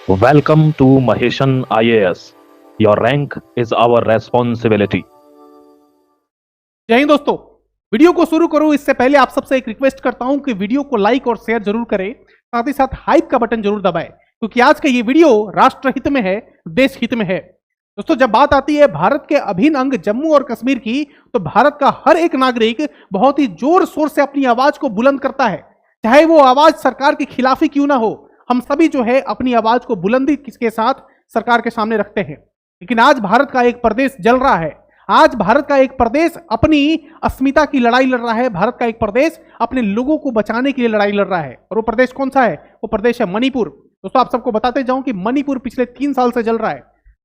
Welcome to Maheshan IAS. Your rank is our responsibility. जय हिंद दोस्तों। Video को शुरू करूं इससे पहले आप सबसे एक रिक्वेस्ट करता हूं कि वीडियो को लाइक और शेयर जरूर करें, साथ ही साथ हाइप का बटन जरूर दबाएं, क्योंकि आज का ये वीडियो राष्ट्र हित में है, देश हित में है। दोस्तों, जब बात आती है भारत के अभिन्न अंग जम्मू और कश्मीर की, तो भारत का हर एक नागरिक बहुत ही जोर शोर से अपनी आवाज को बुलंद करता है, चाहे वो आवाज सरकार की खिलाफी क्यों ना हो। हम सभी जो है अपनी आवाज को बुलंदी के साथ सरकार के सामने रखते हैं। लेकिन आज भारत का एक प्रदेश जल रहा है, आज भारत का एक प्रदेश अपनी अस्मिता की लड़ाई लड़ रहा है, भारत का एक प्रदेश अपने लोगों को बचाने के लिए लड़ाई लड़ रहा है। और वो प्रदेश कौन सा है? वो प्रदेश है मणिपुर। दोस्तों, आप सबको बताते जाऊं कि मणिपुर पिछले 3 साल से जल रहा है।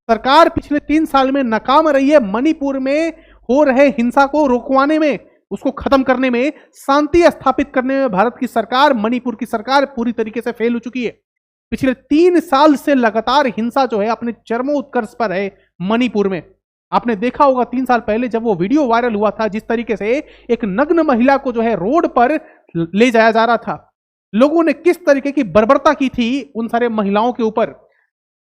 सरकार पिछले 3 साल में नाकाम रही है मणिपुर में हो रहे हिंसा को रोकवाने में, उसको खत्म करने में, शांति स्थापित करने में। भारत की सरकार, मणिपुर की सरकार पूरी तरीके से फेल हो चुकी है। पिछले 3 साल से लगातार हिंसा जो है अपने चरमोत्कर्ष पर है मणिपुर में। आपने देखा होगा 3 साल पहले जब वो वीडियो वायरल हुआ था, जिस तरीके से एक नग्न महिला को जो है रोड पर ले जाया जा रहा था, लोगों ने किस तरीके की बर्बरता की थी उन सारे महिलाओं के ऊपर।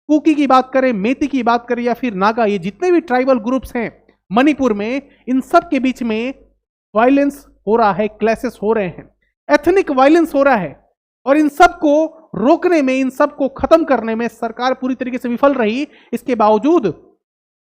कुकी की बात करें, मेती की बात करें या फिर नागा, ये जितने भी ट्राइबल ग्रुप्स हैं मणिपुर में, इन सब के बीच में वायलेंस हो रहा है, क्लैशेस हो रहे हैं, एथनिक वायलेंस हो रहा है। और इन सब को रोकने में, इन सब को खत्म करने में सरकार पूरी तरीके से विफल रही। इसके बावजूद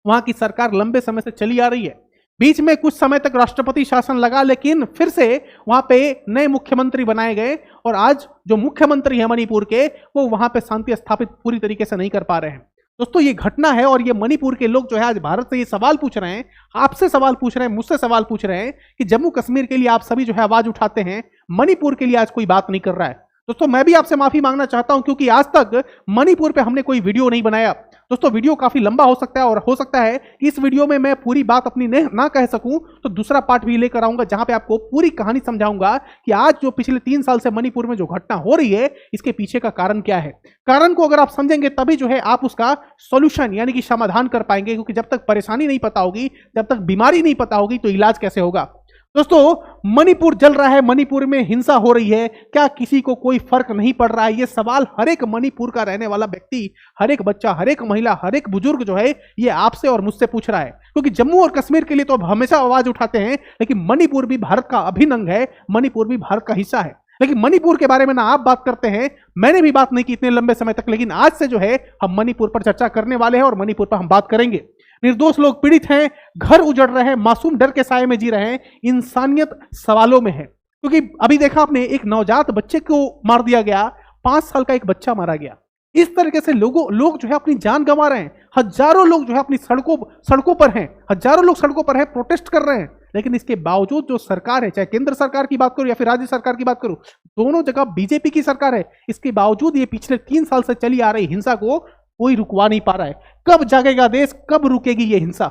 वहां की सरकार लंबे समय से चली आ रही है। बीच में कुछ समय तक राष्ट्रपति शासन लगा, लेकिन फिर से वहां पे नए मुख्यमंत्री बनाए गए और आज जो मुख्यमंत्री है मणिपुर के, वो वहां पे शांति स्थापित पूरी तरीके से नहीं कर पा रहे हैं। दोस्तों, ये घटना है और ये मणिपुर के लोग जो है आज भारत से ये सवाल पूछ रहे हैं, आपसे सवाल पूछ रहे हैं, मुझसे सवाल पूछ रहे हैं कि जम्मू कश्मीर के लिए आप सभी जो है आवाज उठाते हैं, मणिपुर के लिए आज कोई बात नहीं कर रहा है। दोस्तों, मैं भी आपसे माफी मांगना चाहता हूं, क्योंकि आज तक मणिपुर पे हमने कोई वीडियो नहीं बनाया। दोस्तों, वीडियो काफी लंबा हो सकता है और हो सकता है कि इस वीडियो में मैं पूरी बात अपनी ना कह सकूं, तो दूसरा पार्ट भी लेकर आऊंगा जहां पे आपको पूरी कहानी समझाऊंगा कि आज जो पिछले 3 साल से मणिपुर में जो घटना हो रही है, इसके पीछे का कारण क्या है। कारण को अगर आप समझेंगे तभी जो है आप उसका सॉल्यूशन यानी कि समाधान कर पाएंगे, क्योंकि जब तक परेशानी नहीं पता होगी, जब तक बीमारी नहीं पता होगी, तो इलाज कैसे होगा। दोस्तों, मणिपुर जल रहा है, मणिपुर में हिंसा हो रही है, क्या किसी को कोई फर्क नहीं पड़ रहा है? ये सवाल हर एक मणिपुर का रहने वाला व्यक्ति, हर एक बच्चा, हर एक महिला, हर एक बुजुर्ग जो है ये आपसे और मुझसे पूछ रहा है। क्योंकि जम्मू और कश्मीर के लिए तो अब हमेशा आवाज उठाते हैं, लेकिन मणिपुर भी भारत का अभिन्न अंग है, मणिपुर भी भारत का हिस्सा है। लेकिन मणिपुर के बारे में ना आप बात करते हैं, मैंने भी बात नहीं की इतने लंबे समय तक, लेकिन आज से जो है हम मणिपुर पर चर्चा करने वाले हैं और मणिपुर पर हम बात करेंगे। निर्दोष लोग पीड़ित हैं, घर उजड़ रहे हैं, मासूम डर के साए में जी रहे हैं, इंसानियत सवालों में है। क्योंकि अभी देखा आपने, एक नवजात बच्चे को मार दिया गया, 5 साल का एक बच्चा मारा गया। इस तरीके से लोग जो है अपनी जान गंवा रहे हैं। हजारों लोग जो है अपनी सड़कों पर हैं, हजारों लोग सड़कों पर हैं, प्रोटेस्ट कर रहे हैं। लेकिन इसके बावजूद जो सरकार है, चाहे केंद्र सरकार की बात करूं या फिर राज्य सरकार की बात करूं, दोनों जगह बीजेपी की सरकार है। इसके बावजूद ये पिछले 3 साल से चली आ रही हिंसा को कोई रुकवा नहीं पा रहा है। कब जागेगा देश, कब रुकेगी ये हिंसा?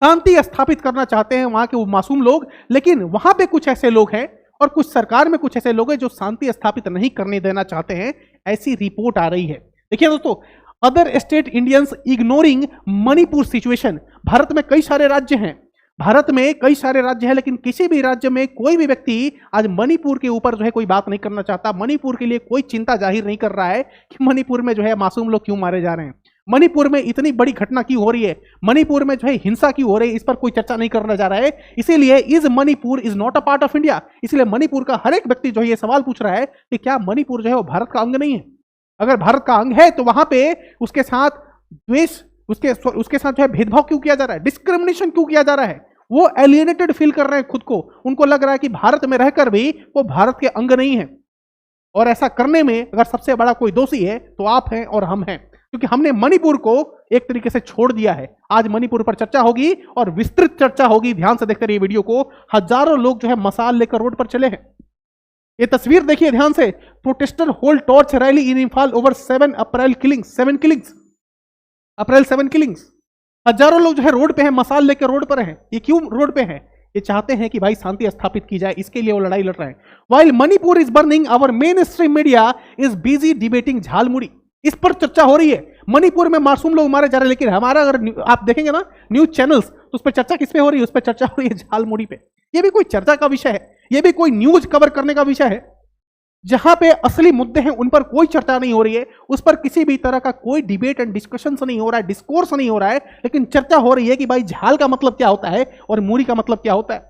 शांति स्थापित करना चाहते हैं वहां के वो मासूम लोग, लेकिन वहां पे कुछ ऐसे लोग हैं और कुछ सरकार में कुछ ऐसे लोग हैं जो शांति स्थापित नहीं करने देना चाहते हैं, ऐसी रिपोर्ट आ रही है। देखिए दोस्तों, other state Indians ignoring Manipur situation. Bharat में कई सारे राज्य हैं, लेकिन किसी भी राज्य में कोई भी व्यक्ति आज मणिपुर के ऊपर जो है कोई बात नहीं करना चाहता। मणिपुर के लिए कोई चिंता जाहिर नहीं कर रहा है कि मणिपुर में जो है मासूम लोग क्यों मारे जा रहे हैं, मणिपुर में इतनी बड़ी घटना क्यों हो रही है, मणिपुर में जो है हिंसा क्यों हो रही है, इस पर कोई चर्चा नहीं करना जा रहा है। इसीलिए is Manipur is not a part of India. इसलिए मणिपुर का हर एक व्यक्ति जो है ये सवाल पूछ रहा है कि क्या मणिपुर जो है वो भारत का अंग नहीं है? अगर भारत का अंग है तो वहां पे उसके साथ द्वेष, उसके साथ जो है भेदभाव क्यों किया जा रहा है, डिस्क्रिमिनेशन क्यों किया जा रहा है? वो एलियनेटेड फील कर रहे हैं खुद को, उनको लग रहा है कि भारत में रहकर भी वो भारत के अंग नहीं है। और ऐसा करने में अगर सबसे बड़ा कोई दोषी है तो आप हैं और हम हैं, क्योंकि हमने मणिपुर को एक तरीके से छोड़ दिया है। आज मणिपुर पर चर्चा होगी और विस्तृत चर्चा होगी। ध्यान से देखते रहिए वीडियो को। हजारों लोग जो है मसाल लेकर रोड पर चले हैं। ये तस्वीर देखिए ध्यान से। प्रोटेस्टर होल्ड टॉर्च रैली इन इंफाल ओवर 7 अप्रैल किलिंग्स। 7 किलिंग्स, अप्रैल 7 किलिंग्स। हजारों लोग जो है रोड पे हैं, मसाल लेकर रोड पर हैं। ये क्यों रोड पे हैं? ये चाहते हैं कि भाई शांति स्थापित की जाए, इसके लिए वो लड़ाई लड़ रहे हैं। While Manipur is burning, our mainstream media is busy debating jhalmuri. इस पर चर्चा हो रही है। मणिपुर में मासूम लोग मारे जा रहे हैं, लेकिन हमारा अगर आप देखेंगे ना न्यूज चैनल्स, तो उस पर चर्चा किस पे हो रही है? उस पर चर्चा हो रही है झालमुड़ी पे। ये भी कोई चर्चा का विषय है? ये भी कोई न्यूज कवर करने का विषय है? जहां पे असली मुद्दे हैं उन पर कोई चर्चा नहीं हो रही है, उस पर किसी भी तरह का कोई डिबेट एंड डिस्कशन नहीं हो रहा है, डिस्कोर्स नहीं हो रहा है, लेकिन चर्चा हो रही है कि भाई झाल का मतलब क्या होता है और मूरी का मतलब क्या होता है।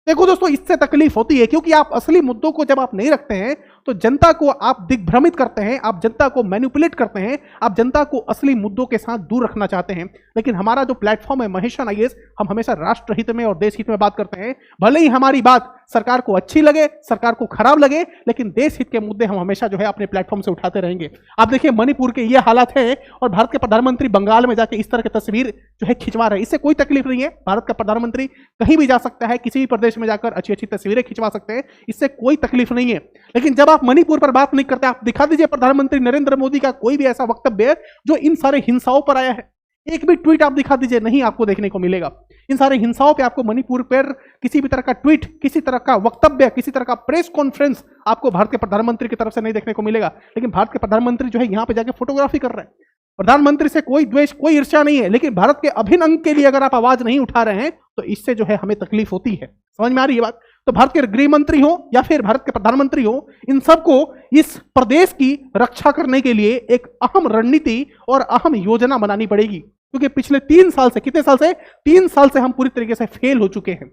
देखो दोस्तों, इससे तकलीफ होती है क्योंकि आप असली मुद्दों को जब आप नहीं रखते हैं तो जनता को आप दिग्भ्रमित करते हैं, आप जनता को मैनिपुलेट करते हैं, आप जनता को असली मुद्दों के साथ दूर रखना चाहते हैं। लेकिन हमारा जो प्लेटफॉर्म है महेशन आईएएस, हम हमेशा राष्ट्र हित में और देश हित में बात करते हैं। भले ही हमारी बात सरकार को अच्छी लगे, सरकार को खराब लगे, लेकिन देश हित के मुद्दे हम हमेशा जो है अपने प्लेटफॉर्म से उठाते रहेंगे। आप देखिए मणिपुर के ये हालात है और भारत के प्रधानमंत्री बंगाल में जाके इस तरह की तस्वीर जो है खिंचवा रहे हैं। इससे कोई तकलीफ नहीं है, भारत का प्रधानमंत्री कहीं भी जा सकता है, किसी भी प्रदेश में जाकर अच्छी अच्छी तस्वीरें खिंचवा सकते हैं, इससे कोई तकलीफ नहीं है। लेकिन जब आप मणिपुर पर बात नहीं करते, आप दिखा दीजिए प्रधानमंत्री नरेंद्र मोदी का कोई भी ऐसा वक्तव्य जो इन सारे हिंसाओं पर आया है। एक भी ट्वीट आप दिखा दीजिए, नहीं आपको देखने को मिलेगा। इन सारे हिंसाओं पे आपको मणिपुर पर किसी भी तरह का ट्वीट, किसी तरह का वक्तव्य, किसी तरह का प्रेस कॉन्फ्रेंस आपको भारत के प्रधानमंत्री की तरफ से नहीं देखने को मिलेगा। लेकिन भारत के प्रधानमंत्री जो है यहाँ पे जाके फोटोग्राफी कर रहे हैं। प्रधानमंत्री से कोई द्वेष, कोई ईर्ष्या नहीं है, लेकिन भारत के अभिन्न अंग के लिए अगर आप आवाज नहीं उठा रहे हैं तो इससे जो है हमें तकलीफ होती है। समझ में आ रही है बात? तो भारत के गृह मंत्री हो या फिर भारत के प्रधानमंत्री हो, इन सबको इस प्रदेश की रक्षा करने के लिए एक अहम रणनीति और अहम योजना बनानी पड़ेगी, क्योंकि पिछले 3 साल से, कितने साल से? 3 साल से हम पूरी तरीके से फेल हो चुके हैं।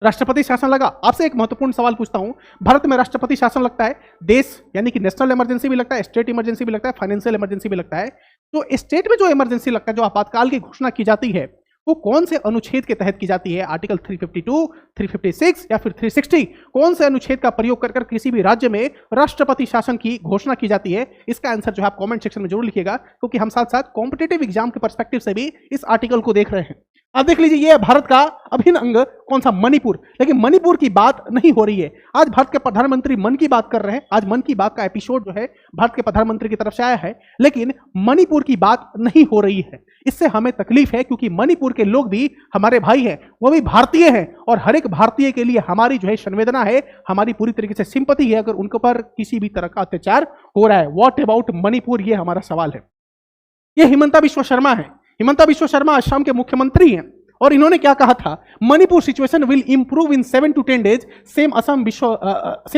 राष्ट्रपति शासन लगा। आपसे एक महत्वपूर्ण सवाल पूछता हूं, भारत में राष्ट्रपति शासन लगता है, देश यानी कि नेशनल इमरजेंसी भी लगता है, स्टेट इमरजेंसी भी लगता है, फाइनेंशियल इमरजेंसी भी लगता है। तो स्टेट में जो इमरजेंसी लगता है, जो आपातकाल की घोषणा की जाती है, वो कौन से अनुच्छेद के तहत की जाती है? आर्टिकल 352, 356 या फिर 360? कौन से अनुच्छेद का प्रयोग कर किसी भी राज्य में राष्ट्रपति शासन की घोषणा की जाती है? इसका आंसर जो है आप कमेंट सेक्शन में जरूर लिखिएगा, क्योंकि हम साथ साथ कॉम्पिटिटिव एग्जाम के पर्सपेक्टिव से भी इस आर्टिकल को देख रहे हैं। आप देख लीजिए, ये भारत का अभिन्न अंग कौन सा? मणिपुर। लेकिन मणिपुर की बात नहीं हो रही है। आज भारत के प्रधानमंत्री मन की बात कर रहे हैं, आज मन की बात का एपिसोड जो है भारत के प्रधानमंत्री की तरफ से आया है, लेकिन मणिपुर की बात नहीं हो रही है। इससे हमें तकलीफ है, क्योंकि मणिपुर के लोग भी हमारे भाई हैं, वो भी भारतीय हैं, और हर एक भारतीय के लिए हमारी जो है संवेदना है, हमारी पूरी तरीके से सिंपैथी है अगर उनके पर किसी भी तरह का अत्याचार हो रहा है। व्हाट अबाउट मणिपुर, ये हमारा सवाल है। ये हिमंता बिश्वा शर्मा है। हिमंता बिश्वा शर्मा असम के मुख्यमंत्री हैं, और इन्होंने क्या कहा था? Manipur situation will improve in 7 to 10 days। Same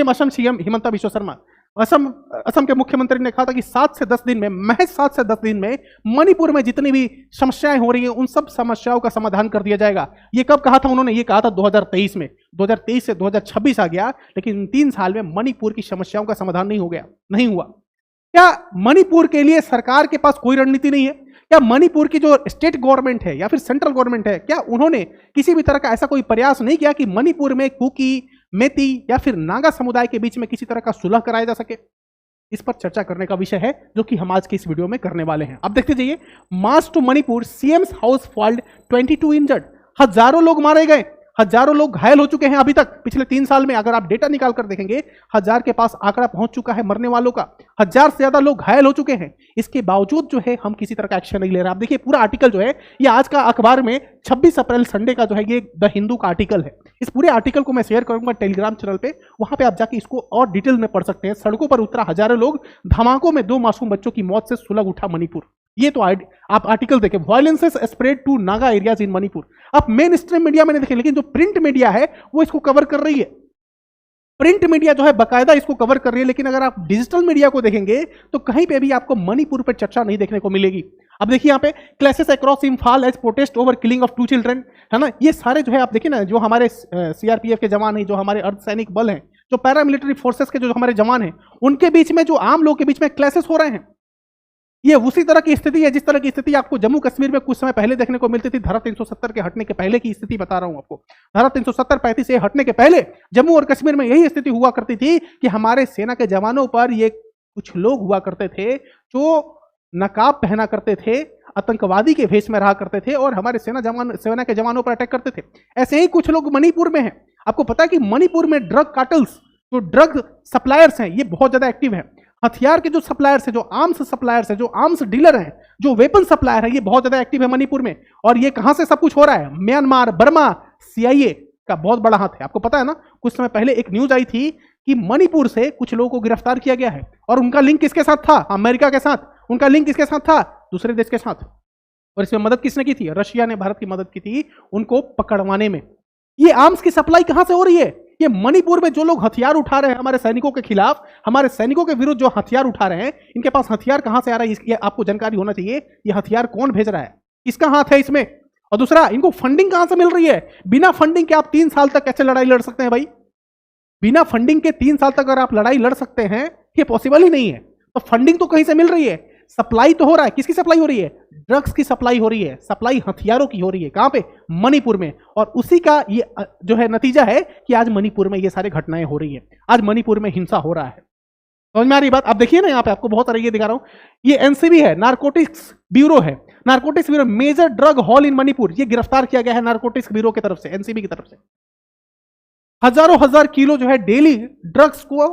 Assam CM Himanta Bishwa Sharma, Assam के मुख्यमंत्री ने कहा था कि 7 से 10 दिन में, महज 7 से 10 दिन में मणिपुर में जितनी भी समस्याएं हो रही हैं, उन सब समस्याओं का समाधान कर दिया जाएगा। ये कब कहा था उन्होंने? ये कहा था 2023 में। 2023 से 2026 आ गया, लेकिन 3 साल में मणिपुर की समस्याओं का समाधान नहीं हो गया, नहीं हुआ। क्या मणिपुर के लिए सरकार के पास कोई रणनीति नहीं है? क्या मणिपुर की जो स्टेट गवर्नमेंट है या फिर सेंट्रल गवर्नमेंट है, क्या उन्होंने किसी भी तरह का ऐसा कोई प्रयास नहीं किया कि मणिपुर में कुकी, मेती या फिर नागा समुदाय के बीच में किसी तरह का सुलह कराया जा सके? इस पर चर्चा करने का विषय है, जो कि हम आज के इस वीडियो में करने वाले हैं। अब देखते जाइए, March two Manipur, CM's house fold, 22 injured. हजारों लोग मारे गए, हजारों लोग घायल हो चुके हैं अभी तक पिछले 3 साल में। अगर आप डेटा निकाल कर देखेंगे, 1000 के पास आंकड़ा पहुंच चुका है मरने वालों का, 1000 से ज्यादा लोग घायल हो चुके हैं। इसके बावजूद जो है हम किसी तरह का एक्शन नहीं ले रहे। आप देखिए, पूरा आर्टिकल जो है ये आज का अखबार में 26 अप्रैल संडे का जो है ये द हिंदू का आर्टिकल है। इस पूरे आर्टिकल को मैं शेयर करूंगा टेलीग्राम चैनल पे, वहां पे आप जाके इसको और डिटेल में पढ़ सकते हैं। सड़कों पर उतरा हजारों लोग, धमाकों में 2 मासूम बच्चों की मौत से सुलग उठा मणिपुर। ये तो आप आर्टिकल देखें, violences spread to Naga areas in Manipur. आप मेन स्ट्रीम मीडिया में नहीं देखें, लेकिन जो प्रिंट मीडिया है वो इसको कवर कर रही है। प्रिंट मीडिया जो है बकायदा इसको कवर कर रही है, लेकिन अगर आप डिजिटल मीडिया को देखेंगे तो कहीं पे भी आपको मणिपुर पर चर्चा नहीं देखने को मिलेगी। अब देखिए यहाँ पे, clashes across Imphal as protest over killing of 2 children, है ना। ये सारे जो है आप देखिए ना, जो हमारे सीआरपीएफ के जवान हैं, जो हमारे अर्धसैनिक बल हैं, जो पैरामिलिट्री फोर्सेस के जो हमारे जवान हैं, उनके बीच में, जो आम लोगों के बीच में क्लासेस हो रहे हैं। ये उसी तरह की स्थिति है जिस तरह की स्थिति आपको जम्मू कश्मीर में कुछ समय पहले देखने को मिलती थी। धारा 370 के हटने के पहले की स्थिति बता रहा हूं आपको। धारा 370-35 से हटने के पहले जम्मू और कश्मीर में यही स्थिति हुआ करती थी कि हमारे सेना के जवानों पर ये कुछ लोग हुआ करते थे जो नकाब पहना करते थे, आतंकवादी के भेष में रहा करते थे और हमारे सेना के जवानों पर अटैक करते थे। ऐसे ही कुछ लोग मणिपुर में हैं। आपको पता है कि मणिपुर में ड्रग कार्टल्स, जो ड्रग सप्लायर्स हैं, ये बहुत ज्यादा एक्टिव हैं। हथियार के जो सप्लायर्स है, जो आर्म्स सप्लायर्स है, जो आर्म्स डीलर हैं, जो वेपन सप्लायर है, ये बहुत ज्यादा एक्टिव है मणिपुर में। और ये कहां से सब कुछ हो रहा है? म्यांमार, बर्मा, सीआईए का बहुत बड़ा हाथ है। आपको पता है ना, कुछ समय पहले एक न्यूज आई थी कि मणिपुर से कुछ लोगों को गिरफ्तार किया गया है, और उनका लिंक किसके साथ था? अमेरिका के साथ। उनका लिंक किसके साथ था? दूसरे देश के साथ। और इसमें मदद किसने की थी? रशिया ने भारत की मदद की थी उनको पकड़वाने में। ये आर्म्स की सप्लाई कहां से हो रही है? ये मणिपुर में जो लोग हथियार उठा रहे हैं हमारे सैनिकों के खिलाफ, हमारे सैनिकों के विरुद्ध जो हथियार उठा रहे हैं, इनके पास हथियार कहां से आ रहा है इसकी आपको जानकारी होना चाहिए। ये हथियार कौन भेज रहा है, किसका हाथ है इसमें, और दूसरा इनको फंडिंग कहां से मिल रही है। बिना फंडिंग के आप 3 साल तक कैसे लड़ाई लड़ सकते हैं भाई। बिना फंडिंग के 3 साल तक अगर आप लड़ाई लड़ सकते हैं, ये पॉसिबल ही नहीं है। तो फंडिंग तो कहीं से मिल रही है, सप्लाई तो हो रहा है। किसकी सप्लाई हो रही है, ड्रग्स की सप्लाई हो रही है, सप्लाई हथियारों की हो रही है। कहां पे, मणिपुर में। और उसी का ये जो है नतीजा है कि आज मणिपुर में ये सारी घटनाएं हो रही है, आज मणिपुर में हिंसा हो रहा है। समझ में आ रही बात। आप देखिए ना, यहां पे आपको बहुत सारे ये दिखा रहा हूं, ये एनसीबी है, नारकोटिक्स ब्यूरो है, narcotics bureau major drug haul in Manipur, ये गिरफ्तार किया गया है नारकोटिक्स ब्यूरो की तरफ से, एनसीबी की तरफ से। हजारों हजार किलो जो है डेली ड्रग्स को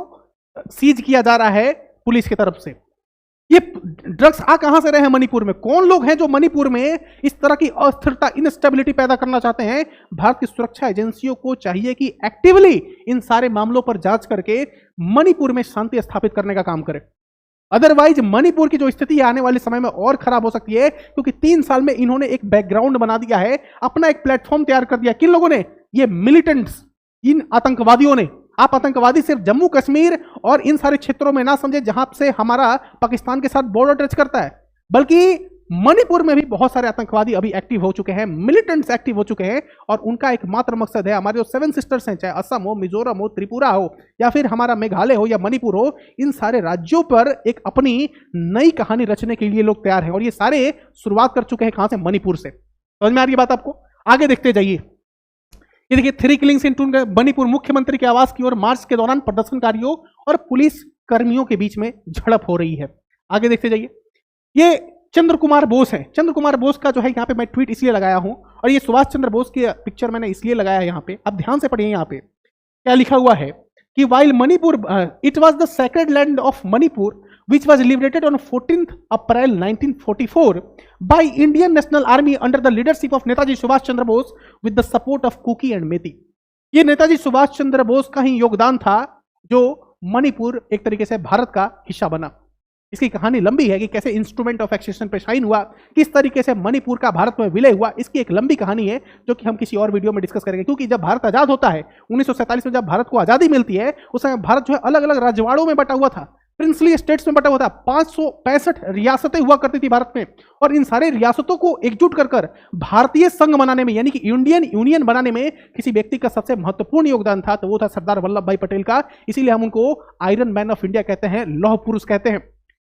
सीज किया जा रहा है पुलिस की तरफ से। ये ड्रग्स आ कहां से रहे हैं मणिपुर में, कौन लोग हैं जो मणिपुर में इस तरह की अस्थिरता, इनस्टेबिलिटी पैदा करना चाहते हैं। भारत की सुरक्षा एजेंसियों को चाहिए कि एक्टिवली इन सारे मामलों पर जांच करके मणिपुर में शांति स्थापित करने का काम करें। अदरवाइज मणिपुर की जो स्थिति आने वाले समय में और खराब हो सकती है, क्योंकि 3 साल में इन्होंने एक बैकग्राउंड बना दिया है, अपना एक प्लेटफॉर्म तैयार कर दिया। किन लोगों ने, ये मिलिटेंट्स, इन आतंकवादियों ने। आप आतंकवादी सिर्फ जम्मू कश्मीर और इन सारे क्षेत्रों में ना समझे जहां से हमारा पाकिस्तान के साथ बॉर्डर टच करता है, बल्कि मणिपुर में भी बहुत सारे आतंकवादी अभी एक्टिव हो चुके हैं, मिलिटेंट्स एक्टिव हो चुके हैं। और उनका एकमात्र मकसद है, हमारे जो 7 सिस्टर्स हैं, चाहे असम हो, मिजोरम हो, त्रिपुरा हो, या फिर हमारा मेघालय हो या मणिपुर हो, इन सारे राज्यों पर एक अपनी नई कहानी रचने के लिए लोग तैयार हैं। और ये सारे शुरुआत कर चुके हैं कहां से, मणिपुर से। समझ में आ रही बात आपको। आगे देखते जाइए। ये देखिए, 3 किलिंग्स इन मणिपुर, मुख्यमंत्री के आवास की ओर मार्च के दौरान प्रदर्शनकारियों और पुलिस कर्मियों के बीच में झड़प हो रही है। आगे देखते जाइए। ये चंद्र कुमार बोस है। चंद्र कुमार बोस का जो है यहाँ पे मैं ट्वीट इसलिए लगाया हूं, और ये सुभाष चंद्र बोस की पिक्चर मैंने इसलिए लगाया है यहाँ पे। अब ध्यान से पढ़िए, यहाँ पे क्या लिखा हुआ है कि while Manipur it was the sacred land of Manipur which was liberated on 14th April 1944 by Indian National Army under the leadership of Netaji Subhash Chandra Bose with the support of Kuki and Meitei. ये नेताजी सुभाष चंद्र बोस का ही योगदान था जो मणिपुर एक तरीके से भारत का हिस्सा बना। इसकी कहानी लंबी है कि कैसे इंस्ट्रूमेंट ऑफ एक्सेशन पे शाइन हुआ, किस तरीके से मणिपुर का भारत में विलय हुआ। इसकी एक लंबी कहानी है जो कि हम किसी और वीडियो में डिस्कस करेंगे। क्योंकि जब भारत आजाद होता है 1947 में, जब भारत को आजादी मिलती है, उस समय भारत जो है अलग अलग राजवाड़ों में बटा हुआ था, प्रिंसली स्टेट्स में बटा हुआ था। 565 रियासतें हुआ करती थी भारत में, और इन सारे रियासतों को एकजुट कर भारतीय संघ बनाने में, यानी कि इंडियन यूनियन बनाने में किसी व्यक्ति का सबसे महत्वपूर्ण योगदान था, तो वो था सरदार वल्लभ भाई पटेल का। इसीलिए हम उनको आयरन मैन ऑफ इंडिया कहते हैं, लौह पुरुष कहते हैं।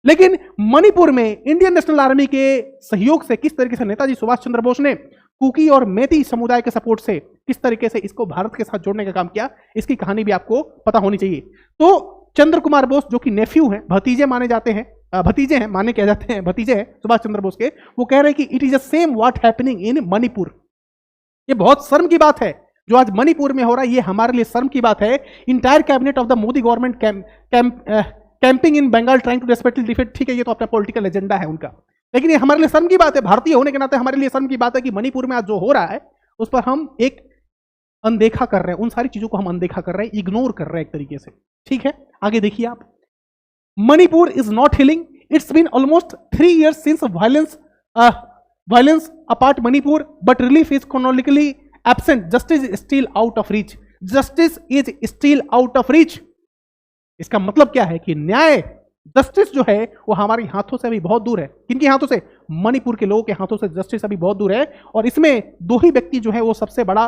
लेकिन मणिपुर में इंडियन नेशनल आर्मी के सहयोग से किस तरीके से नेताजी सुभाष चंद्र बोस ने कुकी और मेती समुदाय के सपोर्ट से किस तरीके से इसको भारत के साथ जोड़ने का काम किया, इसकी कहानी भी आपको पता होनी चाहिए। तो चंद्र कुमार बोस जो कि नेफ्यू हैं, भतीजे माने जाते हैं, भतीजे हैं, माने कह जाते हैं, भतीजे हैं सुभाष चंद्र बोस के, वो कह रहे हैं कि it is the same what happening in Manipur. ये बहुत शर्म की बात है जो आज मणिपुर में हो रहा है, ये हमारे लिए शर्म की बात है। Entire cabinet of the Modi government camping in Bengal trying to desperately defeat. ठीक है, ये तो अपना पॉलिटिकल एजेंडा है उनका, लेकिन ये हमारे लिए शर्म की बात है। भारतीय होने के नाते हमारे लिए शर्म की बात है कि मणिपुर में आज जो हो रहा है उस पर हम एक अनदेखा कर रहे हैं, उन सारी चीजों को हम अनदेखा कर रहे हैं, इग्नोर कर रहे हैं एक तरीके से। ठीक है, आगे देखिए आप। Manipur is not healing, it's been almost 3 years since violence apart Manipur, but relief is chronologically absent, justice is still out of reach. Justice is still out of reach. इसका मतलब क्या है कि न्याय, जस्टिस जो है वो हमारे हाथों से अभी बहुत दूर है। किनके हाथों से? मणिपुर के लोगों के हाथों से जस्टिस अभी बहुत दूर है। और इसमें 2 ही व्यक्ति जो है वो सबसे बड़ा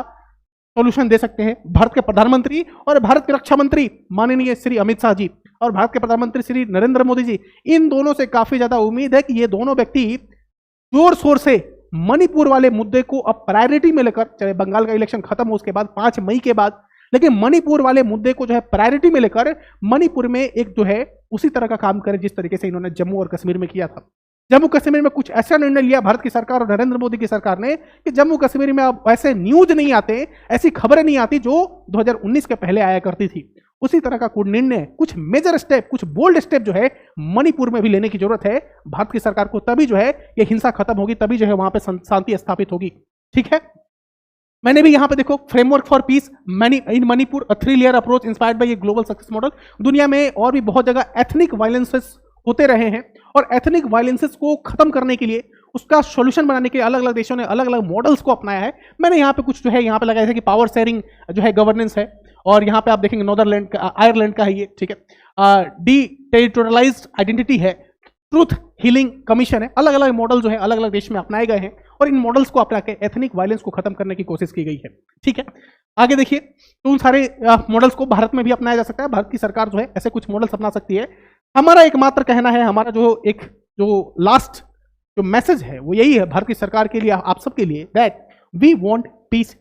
सॉल्यूशन दे सकते हैं, भारत के प्रधानमंत्री और भारत के रक्षा मंत्री माननीय श्री अमित शाह जी, और भारत के प्रधानमंत्री श्री नरेंद्र मोदी जी। इन दोनों से काफी ज्यादा उम्मीद है कि ये दोनों व्यक्ति जोर शोर से मणिपुर वाले मुद्दे को अब प्रायोरिटी में लेकर, चाहे बंगाल का इलेक्शन खत्म हो उसके बाद 5 मई के बाद, लेकिन मणिपुर वाले मुद्दे को जो है प्रायोरिटी में लेकर मणिपुर में एक जो है उसी तरह का काम करें जिस तरीके से इन्होंने जम्मू और कश्मीर में किया था। जम्मू कश्मीर में कुछ ऐसा निर्णय लिया भारत की सरकार और नरेंद्र मोदी की सरकार ने कि जम्मू कश्मीर में अब ऐसे न्यूज नहीं आते, ऐसी खबरें नहीं आती जो 2019 के पहले आया करती थी। उसी तरह का कुछ निर्णय, कुछ मेजर स्टेप, कुछ बोल्ड स्टेप जो है मणिपुर में भी लेने की जरूरत है भारत की सरकार को। तभी जो है ये हिंसा खत्म होगी, तभी जो है वहां पे शांति स्थापित होगी। ठीक है, मैंने भी यहां पे देखो, framework for piece in Manipur, 3 layer approach inspired by a global success model. दुनिया में और भी बहुत जगह एथनिक वायलेंसेस होते रहे हैं, और एथनिक वायलेंसेस को खत्म करने के लिए, उसका सॉल्यूशन बनाने के लिए अलग अलग देशों ने अलग अलग मॉडल्स को अपनाया है। मैंने यहाँ पे कुछ जो है यहाँ पे लगाया है कि पावर शेयरिंग जो है गवर्नेंस है, और यहाँ पे आप देखेंगे नॉर्दरलैंड का, आयरलैंड का है ये, ठीक है। डी टेरिटोरियलाइज्ड आइडेंटिटी है, ट्रूथ हीलिंग कमीशन है। अलग अलग मॉडल जो है अलग अलग देश में अपनाए गए हैं और इन मॉडल्स को अपना के एथनिक वायलेंस को खत्म करने की कोशिश की गई है, ठीक है। आगे देखिए, तो उन सारे मॉडल्स को भारत में भी अपनाया जा सकता है। भारत की सरकार जो है ऐसे कुछ मॉडल्स अपना सकती है। हमारा एकमात्र कहना है, हमारा जो लास्ट जो मैसेज है वो यही है भारत की सरकार के लिए, आप सबके लिए, दैट वी वांट पीस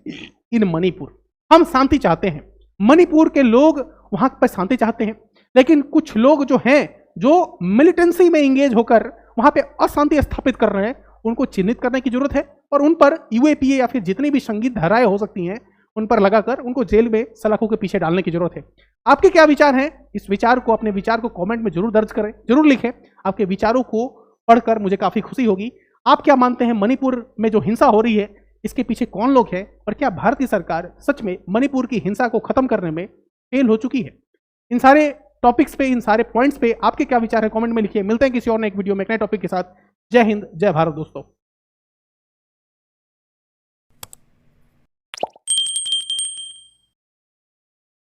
इन मणिपुर। हम शांति चाहते हैं, मणिपुर के लोग वहां पर शांति चाहते हैं, लेकिन कुछ लोग जो हैं जो मिलिटेंसी में इंगेज होकर वहां पे अशांति स्थापित कर रहे हैं, उनको चिन्हित करने की जरूरत है और उन पर यूएपीए या फिर जितनी भी संगीत धाराएं हो सकती हैं उन पर लगाकर उनको जेल में सलाखों के पीछे डालने की जरूरत है। आपके क्या विचार हैं? इस विचार को, अपने विचार को कमेंट में जरूर दर्ज करें, जरूर लिखें। आपके विचारों को पढ़कर मुझे काफी खुशी होगी। आप क्या मानते हैं, मणिपुर में जो हिंसा हो रही है इसके पीछे कौन लोग हैं और क्या भारतीय सरकार सच में मणिपुर की हिंसा को खत्म करने में फेल हो चुकी है? इन सारे टॉपिक्स पे, इन सारे पॉइंट्स पे आपके क्या विचार है, कमेंट में लिखिए। मिलते हैं किसी और नए एक वीडियो में एक नए टॉपिक के साथ। जय हिंद, जय भारत दोस्तों।